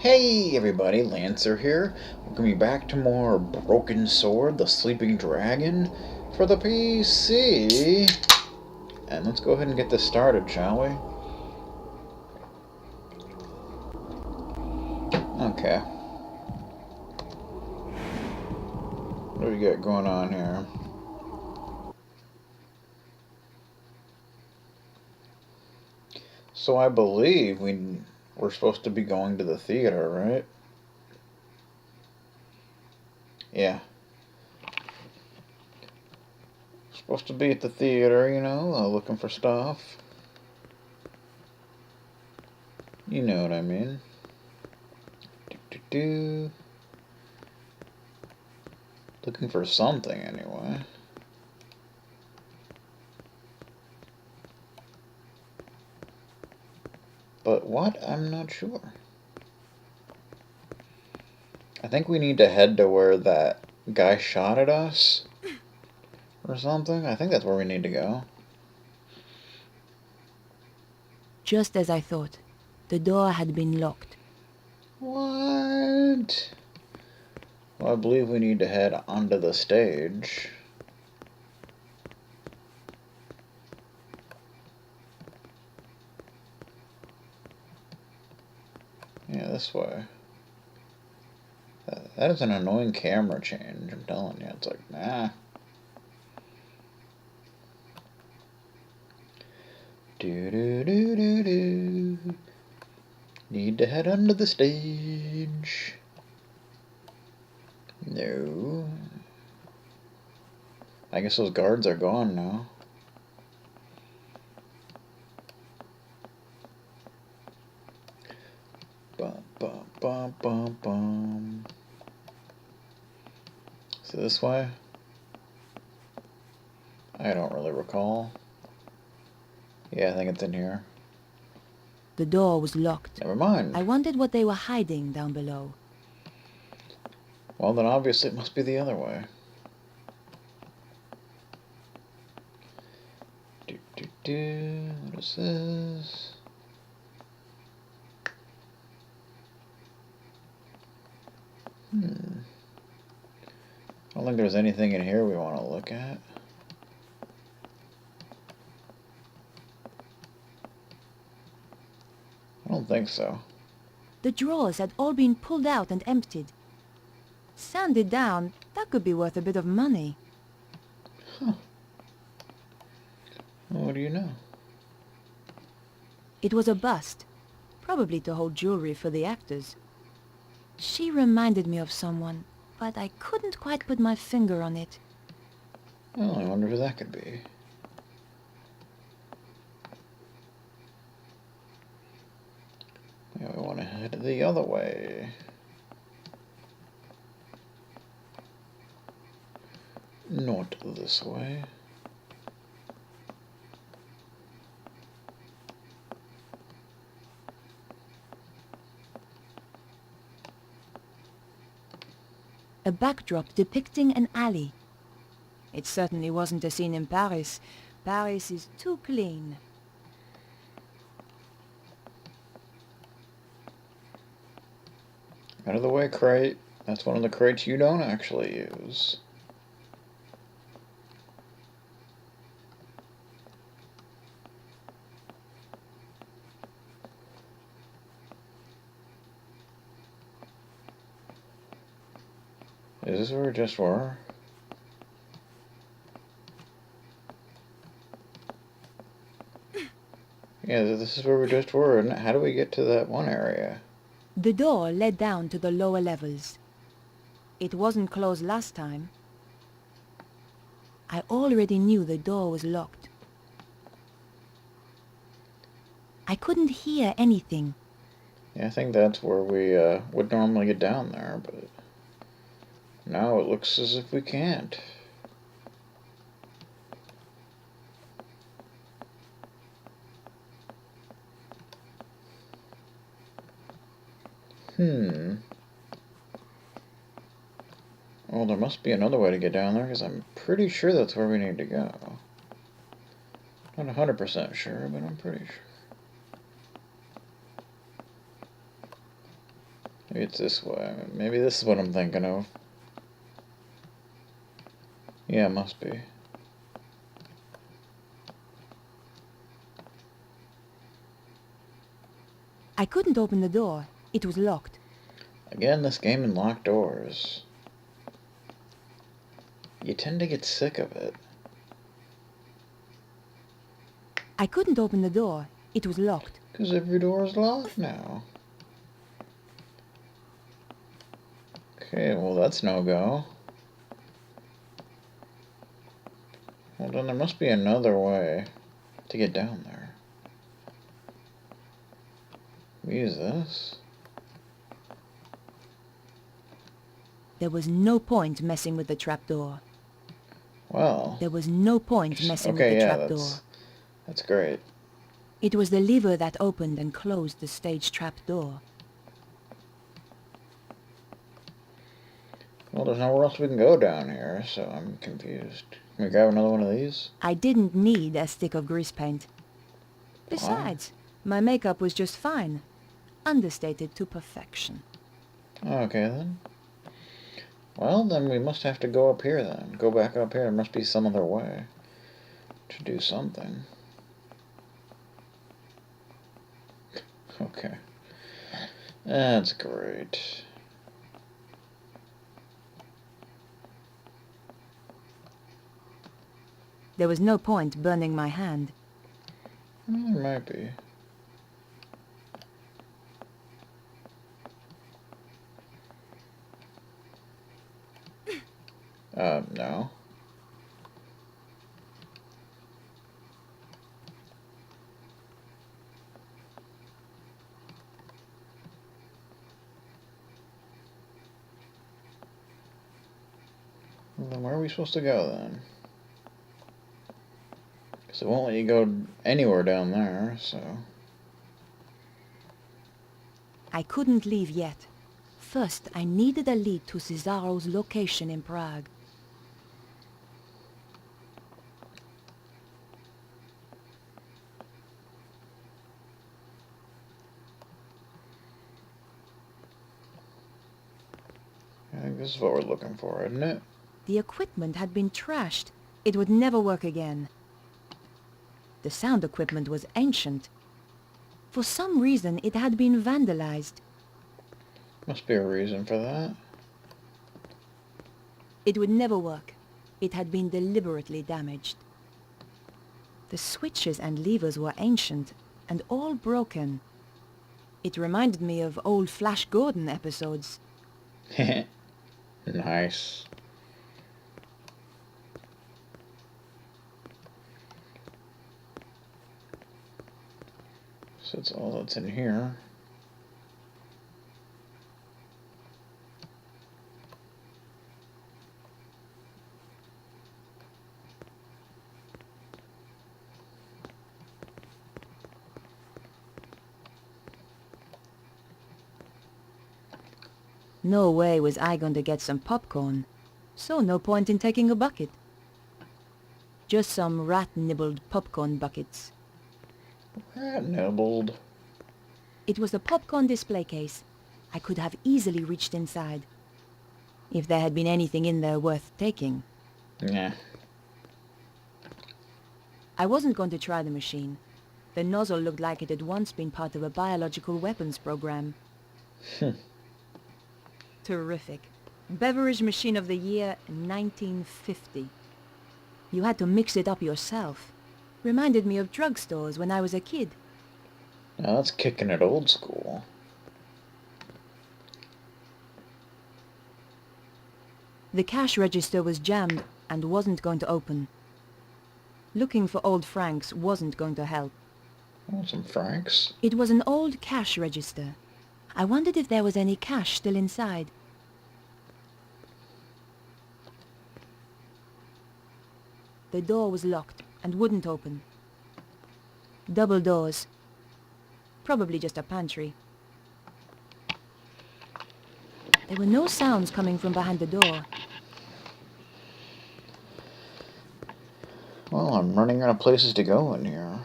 Hey everybody, Lancer here. Welcome you back to more Broken Sword, the Sleeping Dragon for the PC. And let's go ahead and get this started, shall we? Okay. What do we got going on here? So I believe we're supposed to be going to the theater, right? Yeah. Supposed to be at the theater, looking for stuff. You know what I mean. Do. Looking for something, anyway. But what? I'm not sure. I think we need to head to where that guy shot at us. Or something. I think that's where we need to go. Just as I thought. The door had been locked. What? Well, I believe we need to head onto the stage. Yeah, this way. That is an annoying camera change, I'm telling you. It's like, nah. Do. Need to head onto the stage. No. I guess those guards are gone now. Bum, bum, bum, bum, bum. So this way? I don't really recall. Yeah, I think it's in here. The door was locked. Never mind. I wondered what they were hiding down below. Well, then obviously it must be the other way. What is this? I don't think there's anything in here we want to look at. I don't think so. The drawers had all been pulled out and emptied. Sanded down, that could be worth a bit of money. Huh. Well, what do you know? It was a bust, probably to hold jewelry for the actors. She reminded me of someone, but I couldn't quite put my finger on it. Oh, I wonder who that could be. Yeah, we want to head the other way. Not this way. A backdrop depicting an alley. It certainly wasn't a scene in Paris. Paris is too clean. Out of the way, crate. That's one of the crates you don't actually use. Is this where we just were? Yeah, this is where we just were. And how do we get to that one area? The door led down to the lower levels. It wasn't closed last time. I already knew the door was locked. I couldn't hear anything. Yeah, I think that's where we would normally get down there, but now it looks as if we can't. Well, there must be another way to get down there, because I'm pretty sure that's where we need to go. Not 100% sure, but I'm pretty sure. Maybe it's this way. Maybe this is what I'm thinking of. Yeah, it must be. I couldn't open the door. It was locked. Again, this game and locked doors. You tend to get sick of it. I couldn't open the door. It was locked. 'Cause every door is locked now. Okay, well that's no go. Well then there must be another way to get down there. We use this. There was no point messing with the trapdoor. Well. There was no point messing with the trapdoor. That's great. It was the lever that opened and closed the stage trapdoor. Well, there's nowhere else we can go down here, so I'm confused. Can we grab another one of these? I didn't need a stick of grease paint. Besides, my makeup was just fine. Understated to perfection. Okay, then. Well, then we must have to go up here, then. Go back up here. There must be some other way to do something. Okay. That's great. There was no point burning my hand. Well, there might be. No. Well, then where are we supposed to go, then? Because it won't let you go anywhere down there, so... I couldn't leave yet. First, I needed a lead to Sussaro's location in Prague. I think this is what we're looking for, isn't it? The equipment had been trashed. It would never work again. The sound equipment was ancient. For some reason, it had been vandalized. Must be a reason for that. It would never work. It had been deliberately damaged. The switches and levers were ancient and all broken. It reminded me of old Flash Gordon episodes. Nice. So that's all that's in here. No way was I going to get some popcorn, so no point in taking a bucket. Just some rat-nibbled popcorn buckets. Rat-nibbled. It was a popcorn display case. I could have easily reached inside, if there had been anything in there worth taking. Yeah. I wasn't going to try the machine. The nozzle looked like it had once been part of a biological weapons program. Terrific. Beverage Machine of the Year, 1950. You had to mix it up yourself. Reminded me of drugstores when I was a kid. Now that's kicking it old school. The cash register was jammed and wasn't going to open. Looking for old francs wasn't going to help. Want some francs? It was an old cash register. I wondered if there was any cash still inside. The door was locked and wouldn't open. Double doors. Probably just a pantry. There were no sounds coming from behind the door. Well, I'm running out of places to go in here.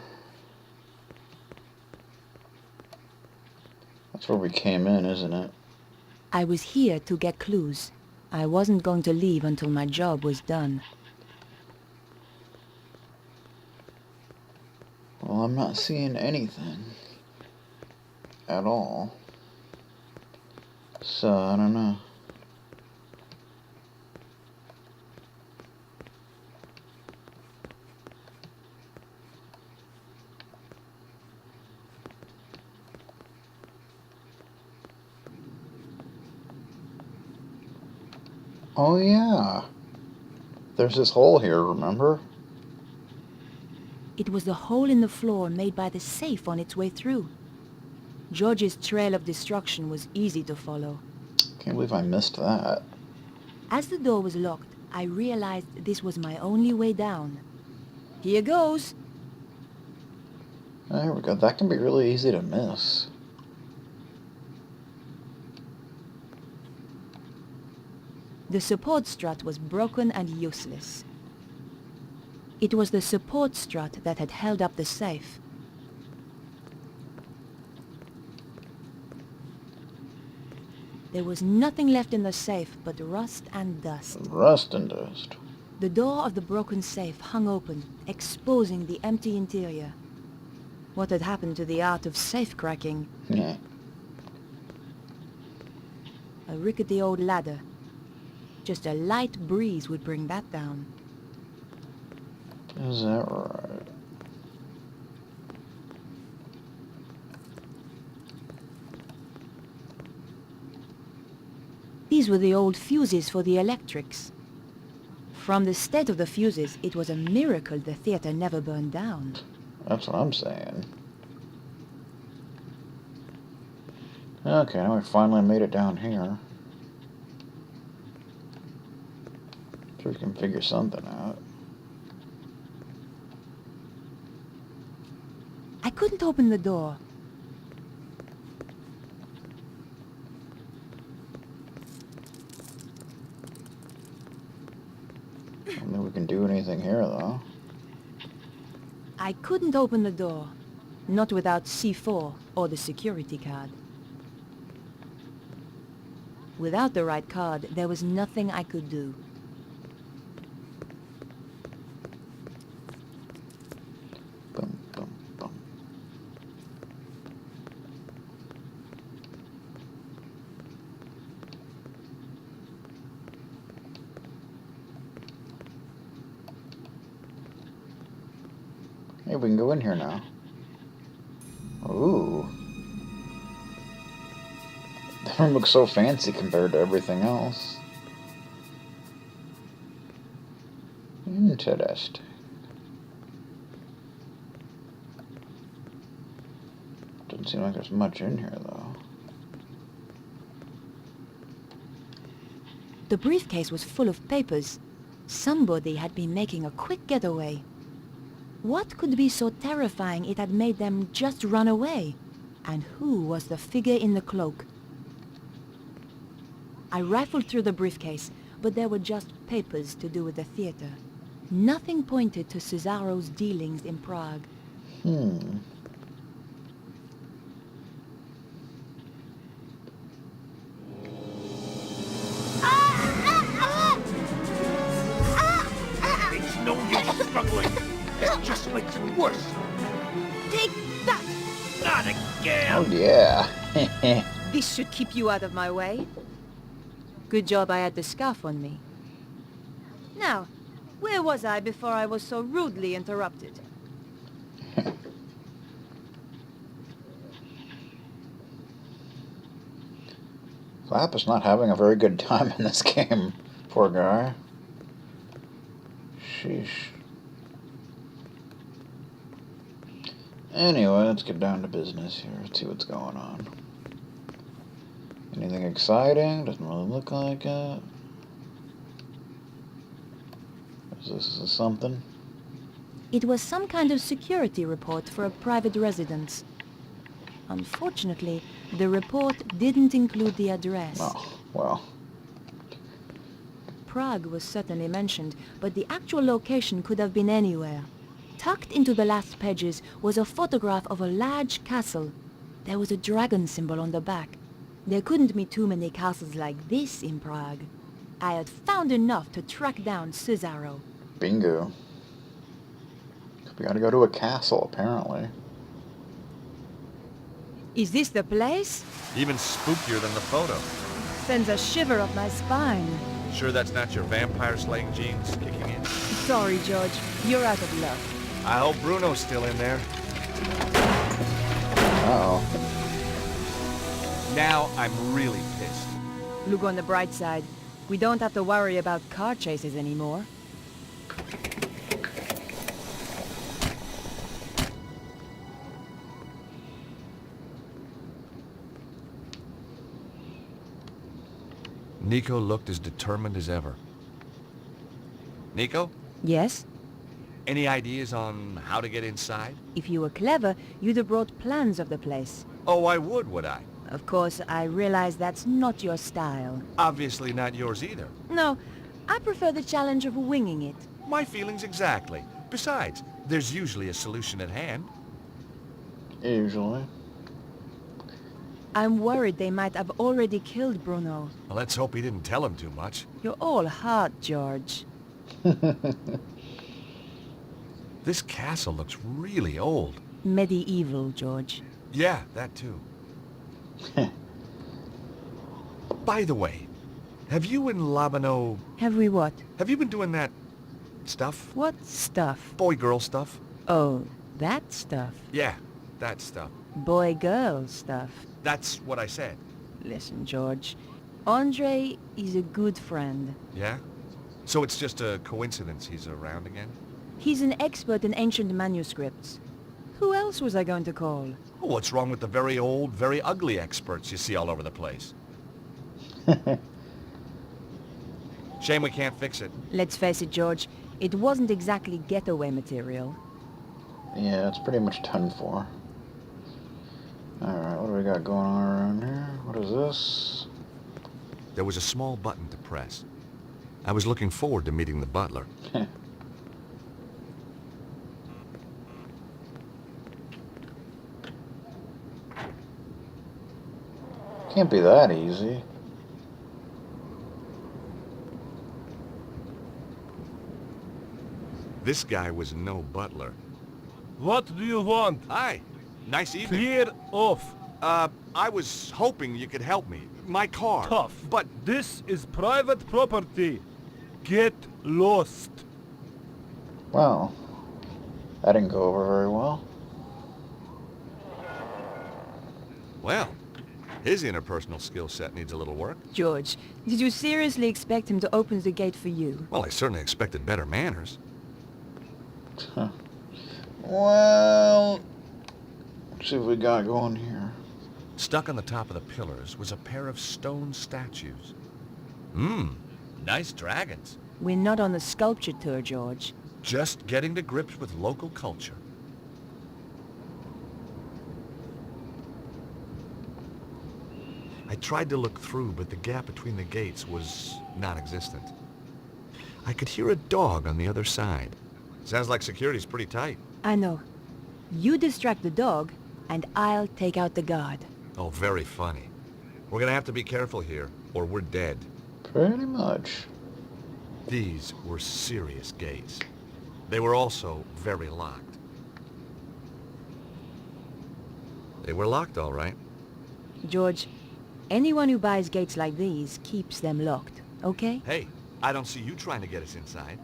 That's where we came in, isn't it? I was here to get clues. I wasn't going to leave until my job was done. Well, I'm not seeing anything at all. So, I don't know. Oh yeah. There's this hole here, remember? It was the hole in the floor made by the safe on its way through. George's trail of destruction was easy to follow. Can't believe I missed that. As the door was locked, I realized this was my only way down. Here goes! There we go. That can be really easy to miss. The support strut was broken and useless. It was the support strut that had held up the safe. There was nothing left in the safe but rust and dust. Rust and dust. The door of the broken safe hung open, exposing the empty interior. What had happened to the art of safe cracking? Yeah. A rickety old ladder. Just a light breeze would bring that down. Is that right? These were the old fuses for the electrics. From the state of the fuses, it was a miracle the theater never burned down. That's what I'm saying. Okay, now we finally made it down here. So we can figure something out. I couldn't open the door. I don't think we can do anything here, though. I couldn't open the door. Not without C4 or the security card. Without the right card, there was nothing I could do. Bum, bum, bum. Hey, we can go in here now. Ooh. The room looks so fancy compared to everything else. Interesting. Doesn't seem like there's much in here, though. The briefcase was full of papers. Somebody had been making a quick getaway. What could be so terrifying it had made them just run away? And who was the figure in the cloak? I rifled through the briefcase, but there were just papers to do with the theater. Nothing pointed to Sussaro's dealings in Prague. It's no use struggling. It just makes it worse. Take that! Not Oh, again. yeah. This should keep you out of my way. Good job I had the scarf on me. Now, where was I before I was so rudely interrupted? Flap is not having a very good time in this game. Poor guy. Sheesh. Anyway, let's get down to business here. Let's see what's going on. Anything exciting? Doesn't really look like it. Is this something? It was some kind of security report for a private residence. Unfortunately, the report didn't include the address. Oh, well. Prague was certainly mentioned, but the actual location could have been anywhere. Tucked into the last pages was a photograph of a large castle. There was a dragon symbol on the back. There couldn't be too many castles like this in Prague. I had found enough to track down Sussaro. Bingo. We gotta go to a castle, apparently. Is this the place? Even spookier than the photo. Sends a shiver up my spine. Sure that's not your vampire-slaying genes kicking in? Sorry, George. You're out of luck. I hope Bruno's still in there. Uh-oh. Now I'm really pissed. Look on the bright side. We don't have to worry about car chases anymore. Nico looked as determined as ever. Nico? Yes? Any ideas on how to get inside? If you were clever, you'd have brought plans of the place. Oh, I would I? Of course, I realize that's not your style. Obviously not yours either. No, I prefer the challenge of winging it. My feelings exactly. Besides, there's usually a solution at hand. Usually. I'm worried they might have already killed Bruno. Well, let's hope he didn't tell him too much. You're all heart, George. This castle looks really old. Medieval, George. Yeah, that too. By the way, have you and Labano... Have we what? Have you been doing that stuff? What stuff? Boy-girl stuff? Oh, that stuff. Yeah, that stuff. Boy-girl stuff. That's what I said. Listen, George. Andre is a good friend. Yeah? So it's just a coincidence he's around again? He's an expert in ancient manuscripts. Who else was I going to call? Well, what's wrong with the very old, very ugly experts you see all over the place? Shame we can't fix it. Let's face it, George. It wasn't exactly getaway material. Yeah, it's pretty much done for. Alright, what do we got going on around here? What is this? There was a small button to press. I was looking forward to meeting the butler. Can't be that easy. This guy was no butler. What do you want? Hi. Nice evening. Clear off. I was hoping you could help me. My car. Tough. But This is private property. Get lost. Well, that didn't go over very well. well, his interpersonal skill set needs a little work. George, did you seriously expect him to open the gate for you? Well, I certainly expected better manners. Well, let's see what we got going here. Stuck on the top of the pillars was a pair of stone statues. Nice dragons. We're not on a sculpture tour, George. Just getting to grips with local culture. I tried to look through, but the gap between the gates was non-existent. I could hear a dog on the other side. Sounds like security's pretty tight. I know. You distract the dog, and I'll take out the guard. Oh, very funny. We're gonna have to be careful here, or we're dead. Pretty much. These were serious gates. They were also very locked. They were locked, all right. George, anyone who buys gates like these keeps them locked, okay? Hey, I don't see you trying to get us inside.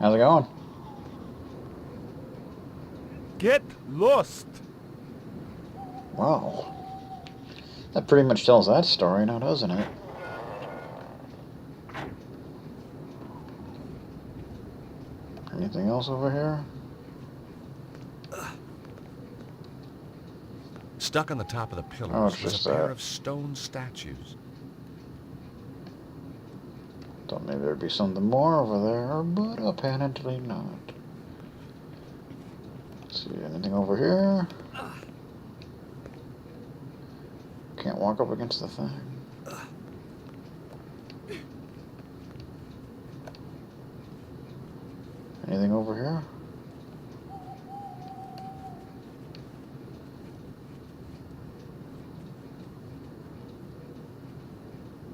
How's it going? Get lost. Wow. That pretty much tells that story now, doesn't it? Anything else over here? Stuck on the top of the pillars Oh, it's was just a pair that. of stone statues. Thought maybe there'd be something more over there, but apparently not. Let's see, anything over here? Can't walk up against the thing. Anything over here?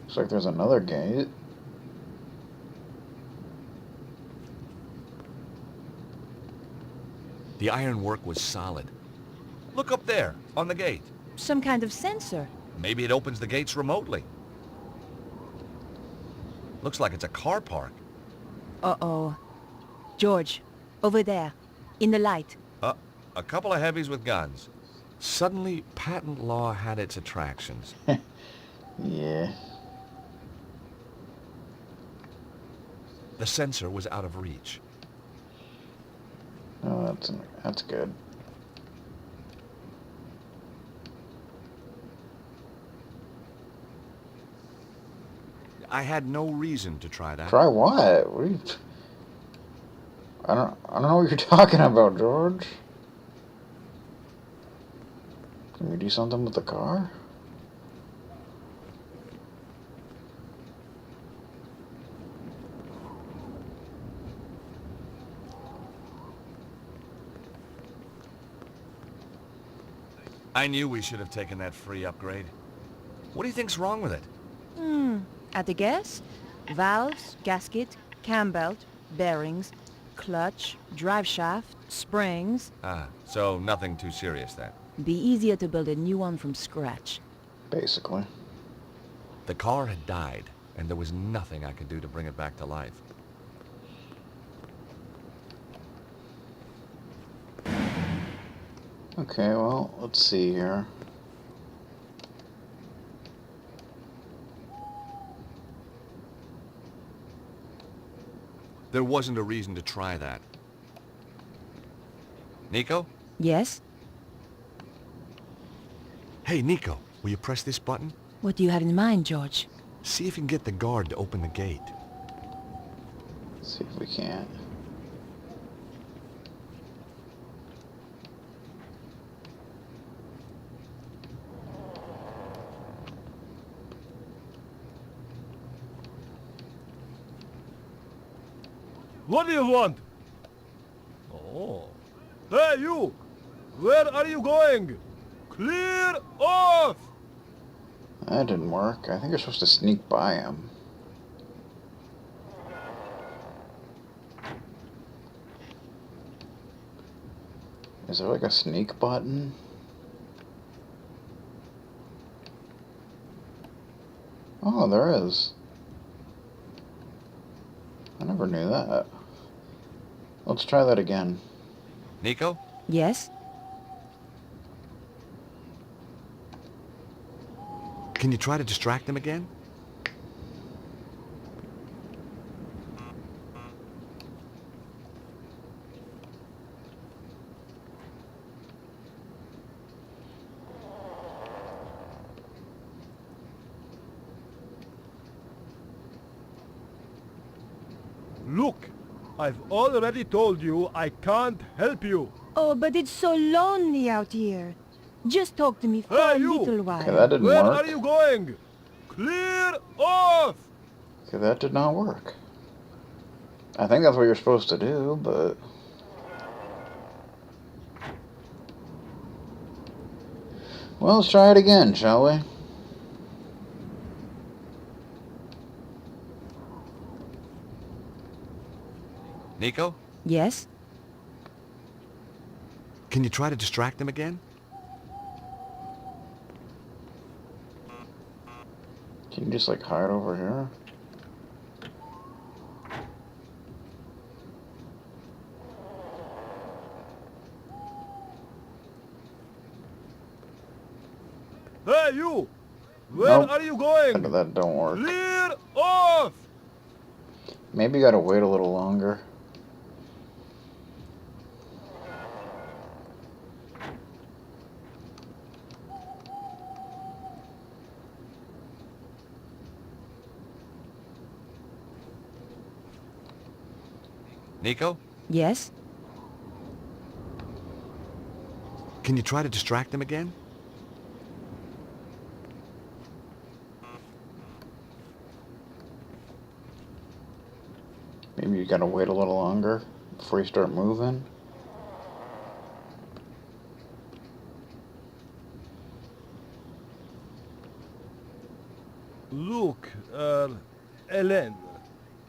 Looks like there's another gate. The ironwork was solid. Look up there, on the gate. Some kind of sensor. Maybe it opens the gates remotely. Looks like it's a car park. Uh-oh. George, over there, in the light. A couple of heavies with guns. Suddenly, patent law had its attractions. Yeah. The sensor was out of reach. Oh, that's good. I had no reason to try that. Try what? What are you I don't know what you're talking about, George. Can we do something with the car? I knew we should have taken that free upgrade. What do you think's wrong with it? At a guess? Valves, gasket, cam belt, bearings, clutch, drive shaft, springs. So nothing too serious then. Be easier to build a new one from scratch. Basically. The car had died, and there was nothing I could do to bring it back to life. Okay, well, let's see here. There wasn't a reason to try that. Nico? Yes? Hey, Nico, will you press this button? What do you have in mind, George? See if you can get the guard to open the gate. Let's see if we can't. What do you want? Oh. Hey, you! Where are you going? Clear off! That didn't work. I think you're supposed to sneak by him. Is there like a sneak button? Oh, there is. I never knew that. Let's try that again. Nico? Yes? Can you try to distract them again? Look, I've already told you I can't help you. Oh, but it's so lonely out here. Just talk to me for Hey, a you! little Okay, while. that didn't Where work. are you going? Clear off! Okay, that did not work. I think that's what you're supposed to do, but... Well, let's try it again, shall we? Nico? Yes? Can you try to distract them again? Can you just, like, hide over here? Hey, you! Where Nope. are you going? That don't work. Clear off! Maybe you gotta wait a little longer. Nico? Yes? Can you try to distract them again? Maybe you gotta wait a little longer before you start moving. Look, Ellen,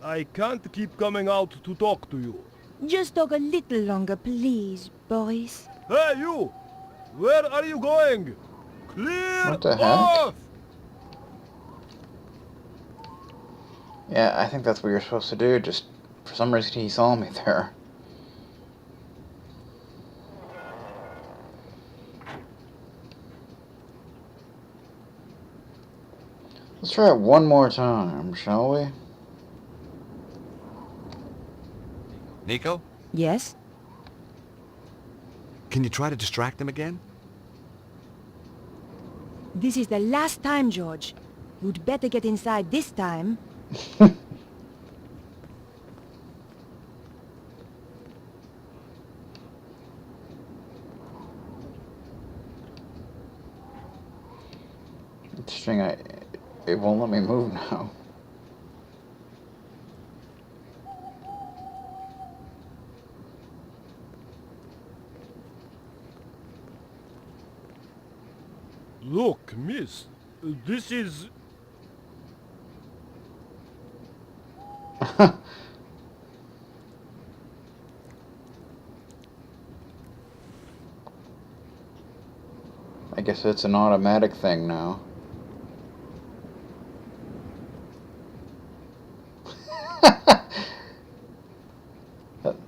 I can't keep coming out to talk to you. Just talk a little longer, please, Boris. Hey, you! Where are you going? Clear What the heck? off! Yeah, I think that's what you're supposed to do. Just, for some reason, he saw me there. Let's try it one more time, shall we? Nico? Yes? Can you try to distract them again? This is the last time, George. You'd better get inside this time. Interesting, it won't let me move now. Look, miss, this is... I guess it's an automatic thing now.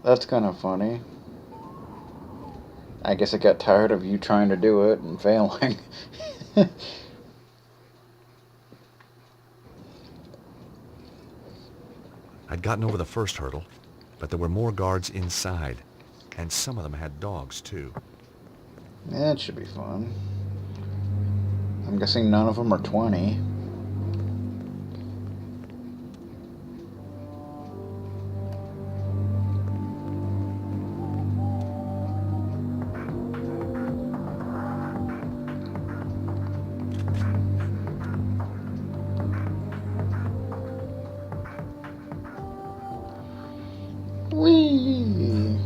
That's kind of funny. I guess it got tired of you trying to do it and failing. I'd gotten over the first hurdle, but there were more guards inside, and some of them had dogs, too. Yeah, it should be fun. I'm guessing none of them are 20. Whee!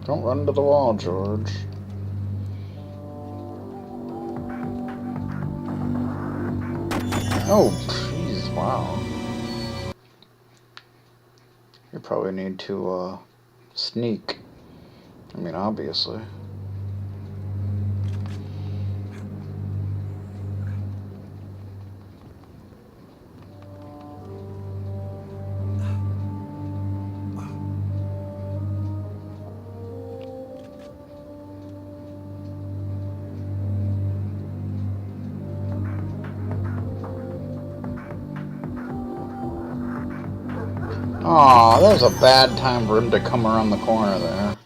Don't run into the wall, George. Oh, jeez, wow. You probably need to, sneak. I mean, obviously. Aw, that was a bad time for him to come around the corner there.